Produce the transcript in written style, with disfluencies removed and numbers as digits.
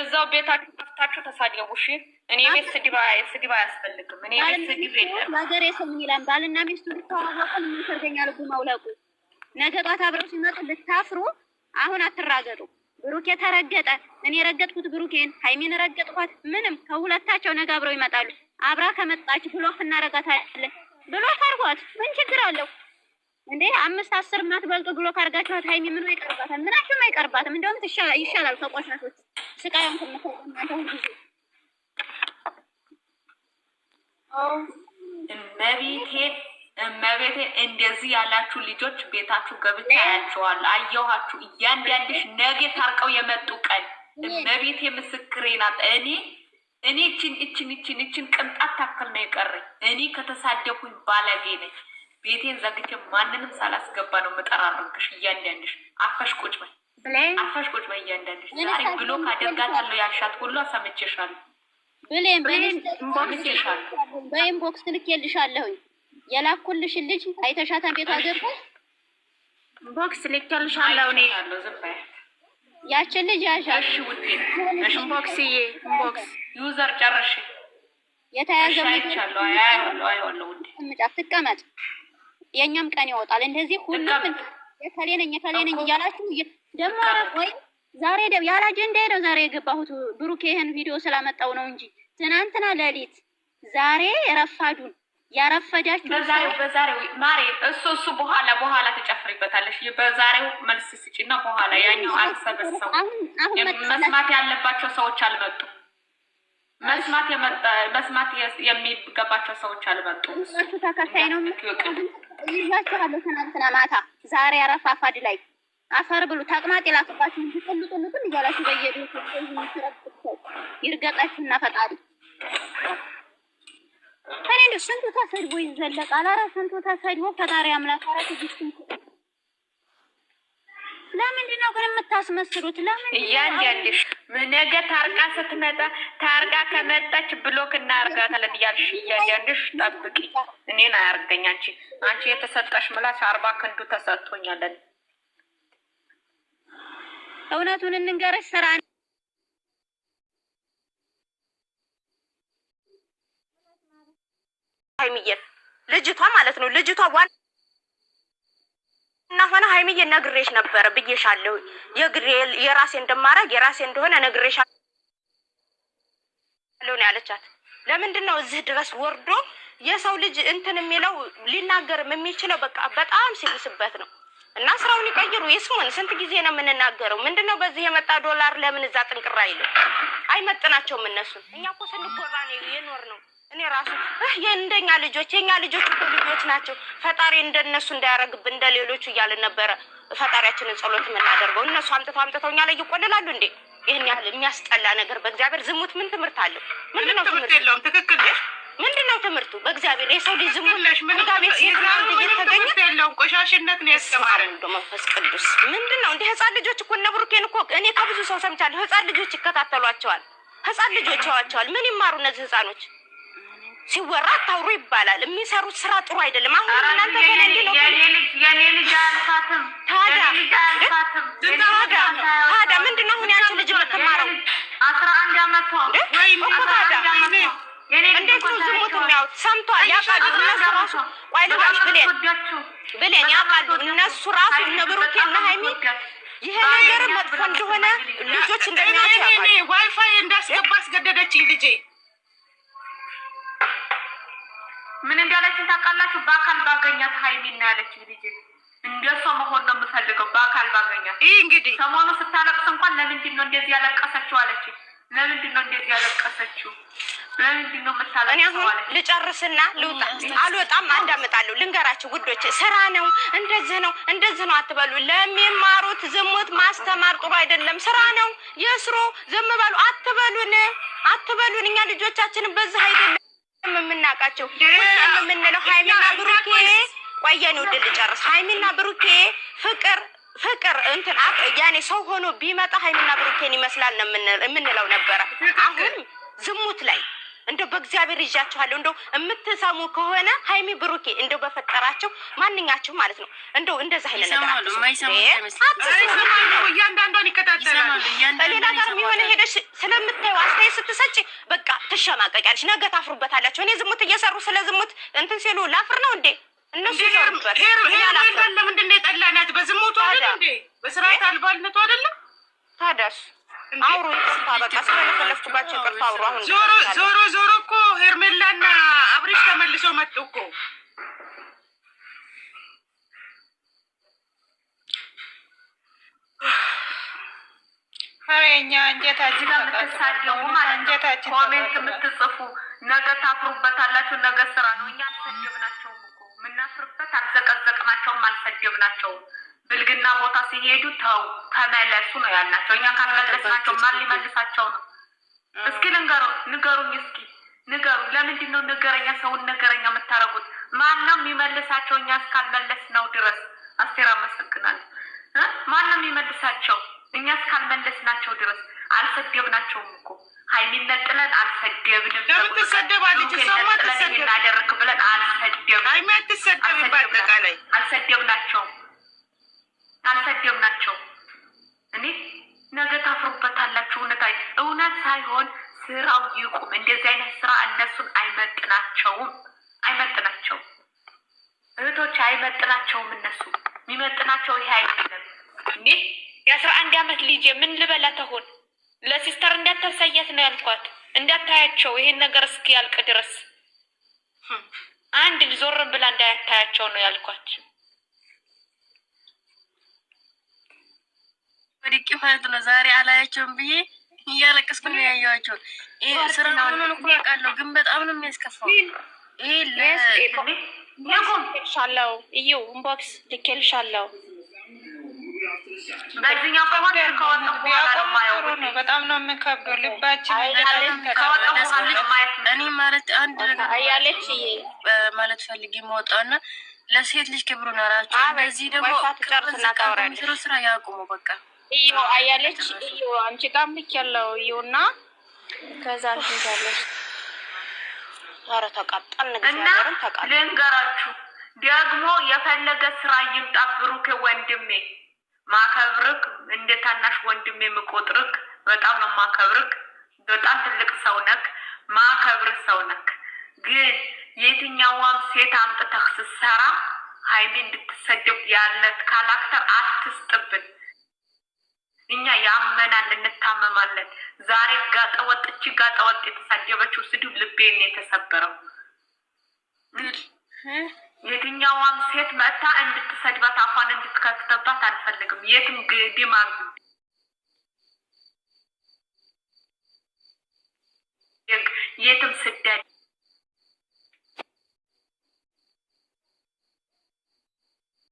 እዛው ቤታችሁ ከፍታችሁ ተሳደቡ። እሺ እኔ ቤት ስድብ አያስፈልግም። እኔ ቤት ስድብ የለም። ሀገሬ ሰው ምን ይላል? ባልና ሚስቱ ልታዋወቁ ምን ይሰርገኛል? ልቡ ማውለቁ ነገ ጧት አብረው ሲመጡ ልታፍሩ። አሁን አትራገጡ። ብሩኬ ተረገጠ፣ እኔ ረገጥኩት ብሩኬን፣ ሃይሚን ረገጥኳት። ምንም ከሁለታቸው ነገ አብረው ይመጣሉ። አብራ ከመጣች ብሎክ እናረጋታለን። ብሎክ አርጓት፣ ምን ችግር አለው እንዴ? 5-10 ማትበልጡ ብሎክ አርጋችኋት ሃይሚ ምን አይቀርባታል? ምናችሁም አይቀርባትም። እንደውም ይሻላል ከቆሻሾች ስቃዩን ከመተውናንተ ሁሉ እመቤቴ እንደዚህ ያላችሁ ልጆች ቤታችሁ ገብቻ ያያቸዋለሁ። አየኋችሁ እያንዳንድሽ ነገ ታርቀው የመጡ ቀን እመቤቴ ምስክሬ ናት። እኔ እችን ቅንጣት ታክል ነው የቀረኝ። እኔ ከተሳደብኩኝ ባለጌ ነኝ። ቤቴን ዘግቼ ማንንም ሳላስገባ ነው መጠራረግሽ። እያንዳንድሽ አፈሽ ቁጭ በይ እያንዳንድሽ ዛሬ ብሎክ አደርጋታለሁ ያልሻት ሁሉ ሰምቼሻለሁ። በኢንቦክስ ልኬልሻለሁኝ። የላኩልሽ ልጅ አይተሻታን ቤቷ ገብተሽ ኢንቦክስ ልኬልሻለሁ። እኔ ያችን ልጅ ያሻሽ እሺ ውዴ፣ እሺ ኢንቦክስ ዩዘር ጨርሽ የተያዘ አይቻለሁ። አያለሁ ውዴ፣ ምጫፍ ትቀመጥ። የኛም ቀን ይወጣል። እንደዚህ ሁሉም የከሌ ነኝ እያላችሁ ደግሞ ወይ ዛሬ ያለ አጀንዳ ነው ዛሬ የገባሁት። ብሩክ ይሄን ቪዲዮ ስላመጣው ነው እንጂ ትናንትና ሌሊት ዛሬ ረፋዱን ያረፈዳችሁ በዛሬው ማሬ እሱ በኋላ ተጨፍሪበታለሽ። በዛሬው መልስ ስጪና በኋላ ያኛው አልሰበሰቡ። መስማት ያለባቸው ሰዎች አልመጡም። መስማት የሚገባቸው ሰዎች አልመጡም። እሱ ተከታይ ነው ይዣችኋለሁ። ትናንትና ማታ ዛሬ አረፋፋድ ላይ አፈር ብሉ ተቅማጥ የላከባችሁ እንጂ ጥልጥልጥል እያላችሁ በየቤቱ ይርገጣችሁና ፈጣሪ እኔ ስንቱ ተሰድቦ ይዘለቃል። ኧረ ስንቱ ተሰድቦ ፈጣሪ አምላክ ኧረ ትግስቱን ለምንድን ነው ግን የምታስመስሉት? ለምን እያንዳንድሽ ነገ ታርቃ ስትመጣ ታርቃ ከመጣች ብሎክ እናርጋታለን እያልሽ እያንዳንድሽ ጠብቂ። እኔን አያርገኝ። አንቺ የተሰጠሽ ምላሽ 40 ክንዱ ተሰጥቶኛለን። እውነቱን እንንገርሽ ስራ ሃይሚዬ ልጅቷ ማለት ነው። ልጅቷ ዋና ሆነ ሃይሚዬ ነግሬሽ ነበር ብዬሻለሁ። የራሴ እንደማረግ የራሴ እንደሆነ ነግሬሻለሁ ነው ያለቻት። ለምንድን ነው እዚህ ድረስ ወርዶ የሰው ልጅ እንትን የሚለው ሊናገርም የሚችለው? በቃ በጣም ሲልስበት ነው። እና ስራውን ይቀይሩ ይስሙን። ስንት ጊዜ ነው የምንናገረው? ምንድነው በዚህ የመጣ ዶላር ለምን እዛ ጥንቅራ አይልም? አይመጥናቸውም እነሱ። እኛ እኮ ስንጎራ ነው የኖር ነው። እኔ ራሱ የእኛ ልጆች እኮ ልጆች ናቸው። ፈጣሪ እንደነሱ እንዳያረግብን እንደሌሎቹ እያልን ነበረ ፈጣሪያችንን ጸሎት የምናደርገው። እነሱ አምጥተው እኛ ላይ ይቆልላሉ እንዴ? ይሄን ያህል የሚያስጠላ ነገር በእግዚአብሔር። ዝሙት ምን ትምህርት አለው? ምንድነው ትምህርት የለውም። ትክክል ነሽ። ምንድነው ትምህርቱ? በእግዚአብሔር የሰው ልጅ ዝሙት ጋቤት ሲራንድ እየተገኘ ያለውን ቆሻሽነት ነው ያስተማረን መንፈስ ቅዱስ። ምንድነው እንደ ህፃን ልጆች እኮ እነ ብሩኬን እኮ እኔ ከብዙ ሰው ሰምቻለሁ። ህፃን ልጆች ይከታተሏቸዋል። ህፃን ልጆች ያዋቸዋል። ምን ይማሩ እነዚህ ህፃኖች? ሲወራ አታውሩ ይባላል። የሚሰሩት ስራ ጥሩ አይደለም። አሁን እናንተ ከነንዲ ነው የኔ ልጅ አልፋትም። ታዲያ ምንድነው አሁን ያንቺ ልጅ የምትማረው? 11 አመቷ ወይ ታዲያ እንዴት ነው ዝሙት የሚያዩት? ሰምቷል፣ ያውቃሉ እነሱ ራሱ። ቆይ ልባሽ ብሌን ያውቃሉ እነሱ ራሱ እነ ብሩኬ እና ሃይሚ ይሄ ነገር መጥፎ እንደሆነ ልጆች እንደሚያዩት ያውቃሉ። ዋይፋይ እንዳስገባ አስገደደችኝ ልጄ። ምን እንዳለችኝ ታውቃላችሁ? በአካል ባገኛት ሃይሚና ያለችኝ ልጄ እንደሷ መሆን ነው የምፈልገው። በአካል ባገኛት ይሄ እንግዲህ ሰሞኑ ስታለቅስ እንኳን ለምንድን ነው እንደዚህ ያለቀሰችው አለችኝ። ለምንድን ነው እንደዚህ ያለቀሰችው? ለምንድን ነው የምታለቅሰው? እኔ አሁን ልጨርስና ልውጣ። አልወጣም። አዳምጣለሁ። ልንገራችሁ ውዶች፣ ስራ ነው እንደዚህ ነው አትበሉ። ለሚማሩት ዝሙት ማስተማር ጥሩ አይደለም። ስራ ነው የስሩ። ዝም በሉ አትበሉን። እኛ ልጆቻችንን በዚህ አይደለም የምናውቃቸው። የምንለው ሃይሚና ብሩኬ ቆየን። ውድ ልጨርስ። ሃይሚና ብሩኬ ፍቅር እንትን ያኔ ሰው ሆኖ ቢመጣ ሃይሚና ብሩኬን ይመስላል ነው የምንለው ነበረ። አሁን ዝሙት ላይ እንደው በእግዚአብሔር ይዣችኋለሁ። እንደው የምትሰሙ ከሆነ ሀይሚ ብሩኬ እንደው በፈጠራቸው ማንኛቸው ማለት ነው እንደው እንደዛ አይነት ነገር እያንዳንዷን ይከታተላሉ። በሌላ ጋር የሚሆነ ሄደሽ ስለምታዩ አስተያየት ስትሰጪ በቃ ትሸማቀቂያለሽ። ነገ ታፍሩበታላችሁ። እኔ ዝሙት እየሰሩ ስለ ዝሙት እንትን ሲሉ ላፍር ነው እንዴ? እነሱ ይሰሩበት። ለምንድን ነው የጠላናት? በዝሙቱ አይደል እንዴ? በስርዓት አልባልነቱ አይደለም። ታዲያስ አውሩ ይስታ በቃ ስለለፈለፍኩባቸው ይቅርታ አውሩ። አሁን ዞሮ እኮ ሄርሜላና አብሬሽ ተመልሰው መጡ እኮ። እኛ እንጀታችን የምትሳደቡ ማለት ኮሜንት የምትጽፉ ነገ ታፍሩበታላችሁ። ነገ ስራ ነው። እኛ አልሰደብናቸውም እኮ የምናፍርበት አልዘቀዘቅናቸውም፣ አልሰደብናቸውም። ብልግና ቦታ ሲሄዱ ተው ተመለሱ ነው ያልናቸው። እኛ ካልመለስናቸው ማን ሊመልሳቸው ነው? እስኪ ንገሩኝ፣ እስኪ ንገሩ። ለምንድን ነው ነገረኛ ሰውን ነገረኛ የምታረጉት? ማንም የሚመልሳቸው እኛ እስካልመለስ ነው ድረስ። አስቴር አመሰግናለሁ። ማንም የሚመልሳቸው እኛ እስካልመለስናቸው ድረስ። አልሰደብናቸውም እኮ ሀይሚን ነጥለን አልሰደብንም። ለምን ትሰደባለች? እሷማ ትሰደብ እናደርግ ብለን አልሰደብንም። ሀይሚ አትሰደብም። በአጠቃላይ አልሰደብናቸው። እኔ ነገ ታፍሩበታላችሁ። እውነት ሳይሆን ስራው ይቁም። እንደዚህ አይነት ስራ እነሱን አይመጥናቸውም። እህቶች አይመጥናቸውም። እነሱ የሚመጥናቸው ይሄ አይደለም። እንዴ የ11 ዓመት ልጅ ምን ልበላት አሁን? ለሲስተር እንዳታሳያት ነው ያልኳት። እንዳታያቸው ይሄን ነገር እስኪ ያልቅ ድረስ አንድ ዞር ብላ እንዳያታያቸው ነው ያልኳት። ወዲቂ ማለት ነው። ዛሬ አላያቸውም ብዬ እያለቀስኩ ነው ያየኋቸው። ይሄ ስራ ሆኖ እኮ ያውቃለሁ፣ ግን በጣም ነው የሚያስከፋው። ይሄ ልኬልሻለሁ፣ እዩ ኢንቦክስ ልኬልሻለሁ። በዚህኛው ከሆነ በጣም ነው የሚከብደው ልባችን። እኔ ማለት አንድ ነገር አያለች ማለት ፈልጌ የምወጣውና ለሴት ልጅ ክብሩን አራቸው። እንደዚህ ደግሞ የሚሰሩ ስራ ያቁሙ በቃ። እዩ አያለች እዩ አንቺ ጋር ልክ ያለው እዩና ከዛ እንታለች ዛሬ ተቃጣን ነገርን ተቃጣን። ልንገራችሁ ደግሞ የፈለገ ስራ ይምጣ ብሩክ ወንድሜ ማከብርክ እንደ ታናሽ ወንድሜ የምቆጥርክ በጣም ነው ማከብርክ። በጣም ትልቅ ሰው ነክ ማከብር ሰው ነክ። ግን የትኛውም ሴት አምጥተህ ስትሰራ ሀይሜ እንድትሰደብ ያለት ካራክተር አትስጥብን። እኛ ያመናል እንታመማለን። ዛሬ ጋጠወጥ የተሳደበችው ስድብ ልቤን የተሰበረው። የትኛውም ሴት መጣ እንድትሰድባት አፋን እንድትከፍተባት አንፈልግም። የትም ግዲማ የትም ስደድ